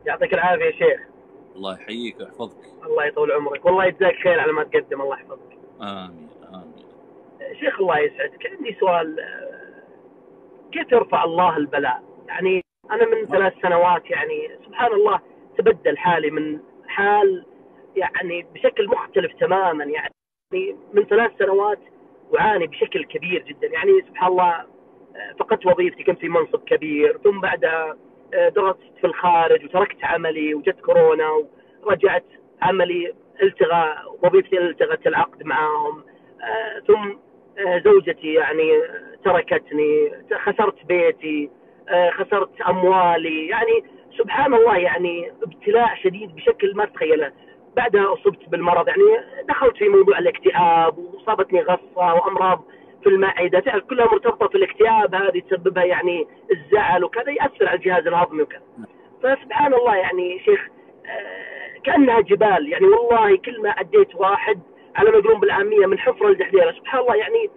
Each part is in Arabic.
يعطيك العافية يا شيخ. الله يحييك ويحفظك. الله يطول عمرك، والله يجزاك خير على ما تقدم، الله يحفظك. آمين آمين. شيخ الله يسعدك، عندي سؤال. كيف يرفع الله البلاء؟ يعني أنا من 3 سنوات يعني سبحان الله تبدل حالي من حال يعني بشكل مختلف تماما. يعني من 3 سنوات أعاني بشكل كبير جدا. يعني سبحان الله فقدت وظيفتي، كنت في منصب كبير، ثم بعدها درست في الخارج وتركت عملي وجت كورونا ورجعت عملي، وظيفتي التغت العقد معاهم. ثم زوجتي يعني تركتني، خسرت بيتي، خسرت أموالي. يعني سبحان الله يعني ابتلاء شديد بشكل ما تتخيله. بعدها أصبت بالمرض، يعني دخلت في موضوع الاكتئاب وصابتني غصة وأمراض في المعدة، تعرف كلها مرتبطة في الاكتئاب، هذه تسببها يعني الزعل وكذا، يأثر على الجهاز الهضمي وكذا. فسبحان الله يعني شيخ كأنها جبال. يعني والله كل ما أديت واحد على ما يقولون بالعامية من حفرة لدحديرة. سبحان الله يعني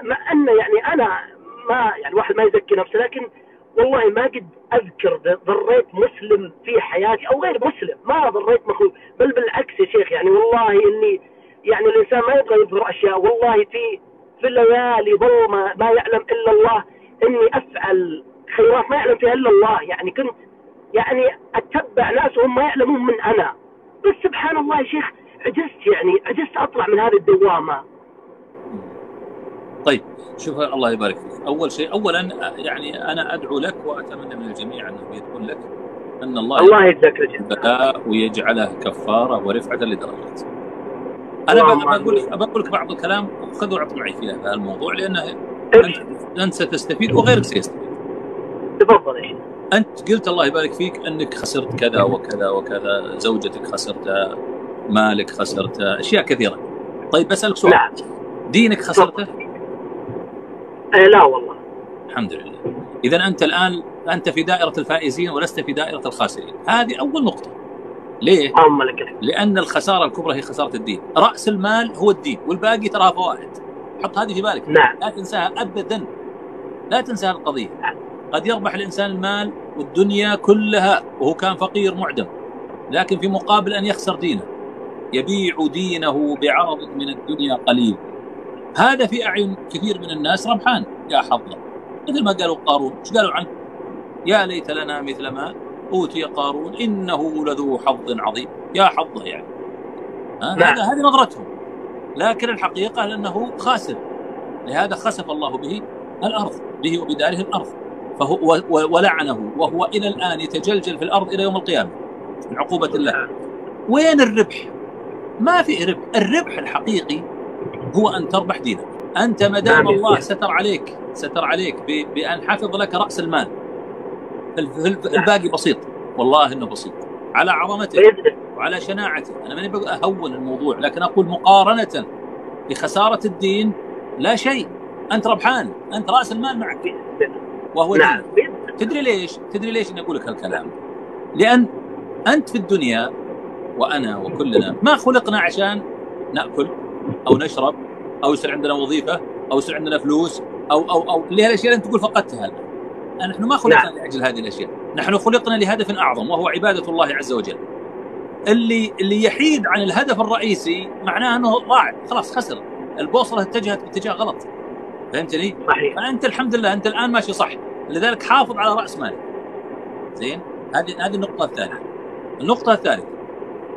مع أن يعني أنا ما يعني الواحد ما يزكي نفسه، لكن والله ما قد أذكر ضريت مسلم في حياتي أو غير مسلم، ما ضريت مخلوق، بل بالعكس يا شيخ. يعني والله إني يعني الإنسان ما يبغى يظهر أشياء، والله في الليالي ظلمة ما يعلم إلا الله إني أفعل خيرات ما يعلم فيها إلا الله. يعني كنت يعني أتبع ناس وهم ما يعلمون من أنا، بس سبحان الله يا شيخ عجزت أطلع من هذه الدوامة. طيب شوف، الله يبارك فيك. أولا يعني أنا أدعو لك وأتمنى من الجميع أنه يدعو لك أن الله يجزاك البلاء ويجعله كفارة ورفعة لدرجات. أنا بقول لك بعض الكلام، خذوا وعطوا معي في هذا الموضوع، لأنه أنت ستستفيد وغيرك سيستفيد. تفضل يا شيخ. أنت قلت الله يبارك فيك أنك خسرت كذا وكذا وكذا، زوجتك خسرتها، مالك خسرتها، أشياء كثيرة. طيب بسألك سؤال. نعم. دينك خسرته؟ لا والله. الحمد لله. إذا أنت الآن في دائرة الفائزين ولست في دائرة الخاسرين. هذه أول نقطة. ليه؟ لأن الخسارة الكبرى هي خسارة الدين. رأس المال هو الدين والباقي تراها فوائد. حط هذه في بالك. نعم. لا تنساها أبدا، لا تنسى القضية. قد يربح الإنسان المال والدنيا كلها وهو كان فقير معدم، لكن في مقابل أن يخسر دينه، يبيع دينه بعرض من الدنيا قليل. هذا في أعين كثير من الناس ربحان يا حظه، مثل ما قالوا قارون. ايش قالوا عنه؟ يا ليت لنا مثل ما أوتي قارون إنه لذو حظ عظيم. يا حظه يعني. هذه نظرتهم، لكن الحقيقة أنه خاسر. لهذا خسف الله به الأرض، به وبداره الأرض، فهو ولعنه، وهو إلى الآن يتجلجل في الأرض إلى يوم القيامة من عقوبة الله. وين الربح؟ ما في ربح. الربح الحقيقي هو أن تربح دينك. أنت ما دام الله ستر عليك بأن حفظ لك رأس المال، الباقي بسيط. والله إنه بسيط على عظمته وعلى شناعته. أنا ماني بقول أهون الموضوع، لكن أقول مقارنة بخسارة الدين لا شيء. أنت ربحان، أنت رأس المال معك وهو دين. تدري ليش أنا أقول لك هالكلام؟ لأن أنت في الدنيا وأنا وكلنا ما خلقنا عشان نأكل أو نشرب أو يصير عندنا وظيفة أو يصير عندنا فلوس أو اللي هالأشياء اللي أنت تقول فقدتها. نحن ما خلقنا لأجل هذه الأشياء، نحن خلقنا لهدف أعظم وهو عبادة الله عز وجل. اللي يحيد عن الهدف الرئيسي معناه أنه ضاع، خلاص خسر، البوصلة اتجهت باتجاه غلط. فهمتني؟ صحيح. فأنت الحمد لله أنت الآن ماشي صح، لذلك حافظ على رأس مالك. زين؟ هذه النقطة الثانية. النقطة الثالثة،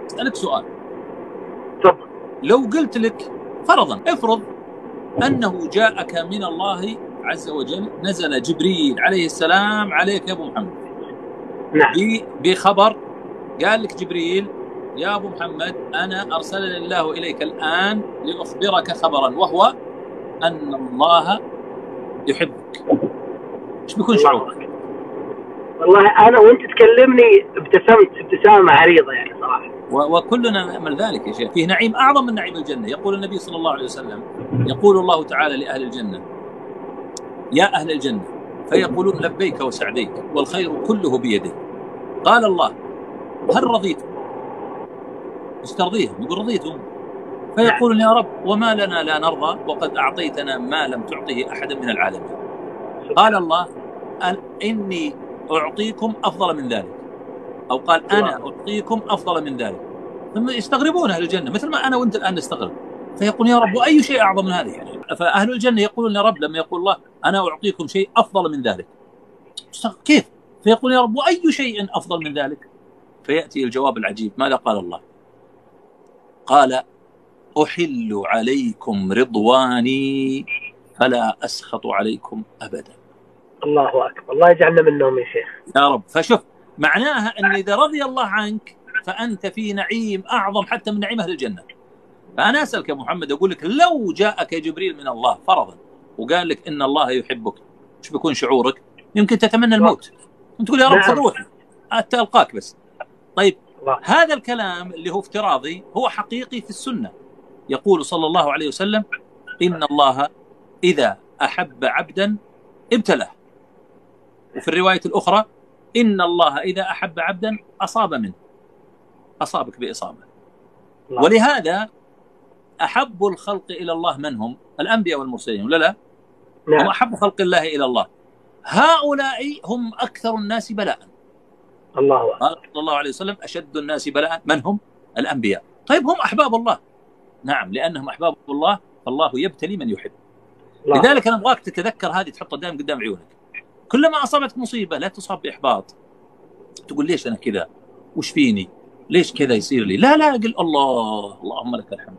أسألك سؤال. لو قلت لك فرضا، افرض أنه جاءك من الله عز وجل، نزل جبريل عليه السلام عليك يا أبو محمد. نعم. بخبر، قال لك جبريل يا أبو محمد أنا أرسلني الله إليك الآن لأخبرك خبرا، وهو أن الله يحبك. إيش بيكون شعورك؟ والله أنا وأنت تكلمني ابتسمت ابتسامة عريضة يعني صراحة. وكلنا نأمل ذلك يا شيخ. فيه نعيم أعظم من نعيم الجنة. يقول النبي صلى الله عليه وسلم، يقول الله تعالى لأهل الجنة يا أهل الجنة، فيقولون لبيك وسعديك والخير كله بيدك. قال الله هل رضيتم؟ استرضيهم، يقول رضيتم. فيقولون يا رب وما لنا لا نرضى وقد أعطيتنا ما لم تعطه أحدا من العالمين. قال الله إني أعطيكم أفضل من ذلك. أو قال أنا أعطيكم أفضل من ذلك، ثم يستغربون أهل الجنة مثل ما أنا وأنت الآن نستغرب، فيقول يا رب وأي شيء أعظم من هذه يعني. فأهل الجنة يقولون يا رب لما يقول الله أنا أعطيكم شيء أفضل من ذلك، كيف؟ فيقول يا رب وأي شيء أفضل من ذلك؟ فيأتي الجواب العجيب. ماذا قال الله؟ قال أحل عليكم رضواني فلا أسخط عليكم أبدا. الله أكبر، الله يجعلنا منهم يا شيخ يا رب. فشوف معناها أن إذا رضي الله عنك فأنت في نعيم أعظم حتى من نعيم أهل الجنة. فأنا أسألك يا محمد، أقول لك لو جاءك جبريل من الله فرضا وقال لك إن الله يحبك، إيش بيكون شعورك؟ يمكن تتمنى الموت، تقول يا رب خذ روحي حتى ألقاك بس. طيب هذا الكلام اللي هو افتراضي هو حقيقي في السنة. يقول صلى الله عليه وسلم إن الله إذا أحب عبدا ابتلاه، وفي الرواية الأخرى إن الله إذا أحب عبدا أصاب منه، أصابك بإصابة. ولهذا أحب الخلق إلى الله من هم؟ الأنبياء والمرسلين ولا لا؟ هم أحب خلق الله إلى الله. هؤلاء هم أكثر الناس بلاء. الله أكبر. قال صلى الله عليه وسلم أشد الناس بلاء من هم؟ الأنبياء. طيب هم أحباب الله، نعم، لأنهم أحباب الله فالله يبتلي من يحب. لذلك أنا أبغاك تتذكر هذه، تحطها دائما قدام عيونك. كلما أصابتك مصيبة لا تصاب بإحباط تقول ليش أنا كذا، وش فيني، ليش كذا يصير لي. لا لا، قل الله اللهم لك الحمد،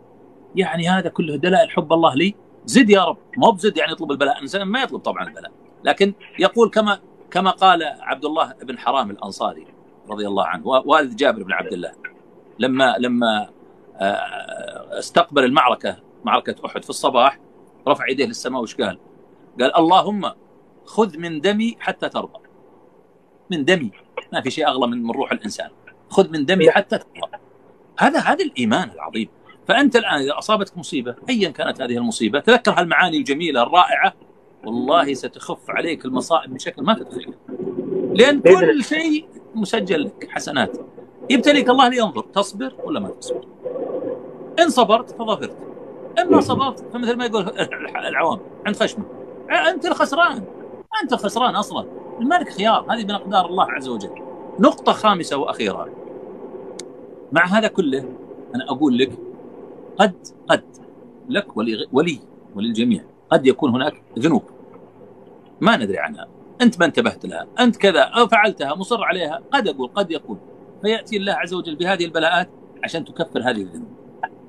يعني هذا كله دلائل حب الله لي. زد يا رب، ما بزد يعني يطلب البلاء، الإنسان ما يطلب طبعا البلاء، لكن يقول كما قال عبد الله بن حرام الأنصاري رضي الله عنه والد جابر بن عبد الله، لما استقبل المعركة، معركة أحد في الصباح، رفع يديه للسماء وش قال؟ قال اللهم خذ من دمي حتى ترضى. من دمي، ما في شيء أغلى من روح الإنسان. خذ من دمي حتى ترضى. هذا الإيمان العظيم. فأنت الآن إذا أصابتك مصيبة أيا كانت هذه المصيبة، تذكر هالمعاني الجميلة الرائعة، والله ستخف عليك المصائب بشكل ما تتخيل، لأن كل شيء مسجل لك حسنات. يبتليك الله لينظر تصبر ولا ما تصبر. إن صبرت فظفرت، إن ما صبرت فمثل ما يقول العوام عند خشمه أنت الخسران، أنت الخسران أصلا، المالك خيار. هذه من أقدار الله عز وجل. نقطة خامسة وأخيرة مع هذا كله، أنا أقول لك قد لك وللجميع قد يكون هناك ذنوب ما ندري عنها، أنت ما انتبهت لها، أنت كذا أو فعلتها مصر عليها، قد يكون فيأتي الله عز وجل بهذه البلاءات عشان تكفر هذه الذنوب.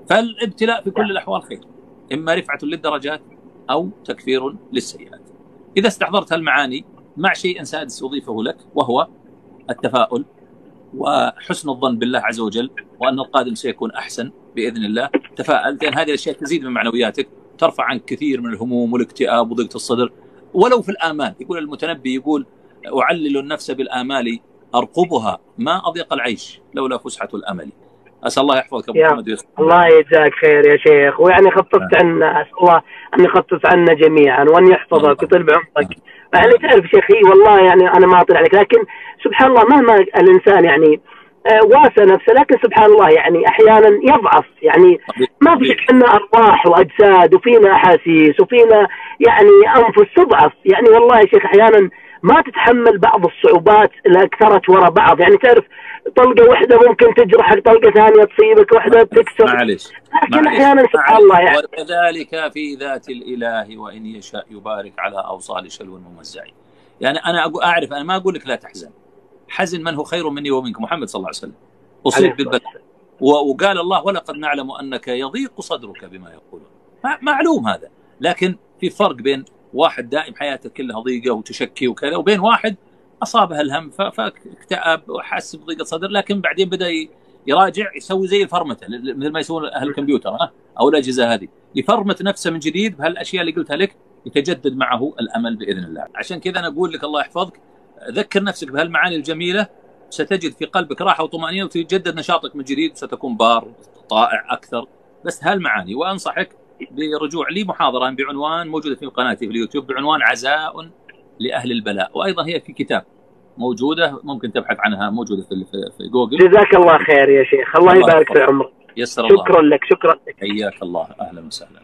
فالابتلاء في كل الأحوال خير، إما رفعة للدرجات أو تكفير للسيئات. إذا استحضرت هالمعاني مع شيء سادس أضيفه لك، وهو التفاؤل وحسن الظن بالله عز وجل، وأن القادم سيكون أحسن بإذن الله. تفاءل، لأن هذه الأشياء تزيد من معنوياتك، ترفع عنك كثير من الهموم والاكتئاب وضيق الصدر. ولو في الآمال، يقول المتنبي، يقول أعلل النفس بالآمال أرقبها ما أضيق العيش لولا فسحة الأمل. أسأل الله يحفظك أبو محمد ويسر. الله يجزاك خير يا شيخ، ويعني خففت عنا، أسأل الله أن يخفف عنا جميعا وأن يحفظك ويطيل بعمرك. يعني تعرف شيخي والله يعني أنا ما أطيل عليك، لكن سبحان الله مهما الإنسان يعني واسع نفسه، لكن سبحان الله يعني أحيانا يضعف. يعني ما في شك أن أرواح وأجساد وفينا أحاسيس وفينا يعني أنفس تضعف. يعني والله يا شيخ أحيانا ما تتحمل بعض الصعوبات اللي أكثرت وراء بعض. يعني تعرف طلقة واحدة ممكن تجرحك، طلقة ثانية تصيبك، واحدة تكسر. معلش. لكن أحيانا سبحان الله يعني. وكذلك في ذات الإله وإن يشاء يبارك على أوصال شلو ممزع. يعني أنا أعرف، أنا ما أقول لك لا تحزن، حزن من هو خير مني ومنك، محمد صلى الله عليه وسلم أصيب بالبلاء، وقال الله ولقد نعلم أنك يضيق صدرك بما يقولون. معلوم هذا، لكن في فرق بين واحد دائم حياته كلها ضيقة وتشكي وكذا، وبين واحد أصابها الهم فاكتئب وحس بضيقة صدر، لكن بعدين بدأ يراجع، يسوي زي الفرمتة مثل ما يسوون أهل الكمبيوتر أو الأجهزة هذه، يفرمت نفسه من جديد بهالأشياء اللي قلتها لك، يتجدد معه الأمل بإذن الله. عشان كذا أنا أقول لك الله يحفظك، ذكر نفسك بهالمعاني الجميلة، ستجد في قلبك راحة وطمأنينة، وتجدد نشاطك من جديد، وستكون بار طائع أكثر. بس هالمعاني. وأنصحك برجوع لي محاضرة بعنوان موجودة في قناتي في اليوتيوب بعنوان عزاء لأهل البلاء، وأيضا هي في كتاب موجودة، ممكن تبحث عنها، موجودة في جوجل. جزاك الله خير يا شيخ، الله يبارك في عمرك. يسر الله. شكرا لك. حياك الله، أهلا وسهلا.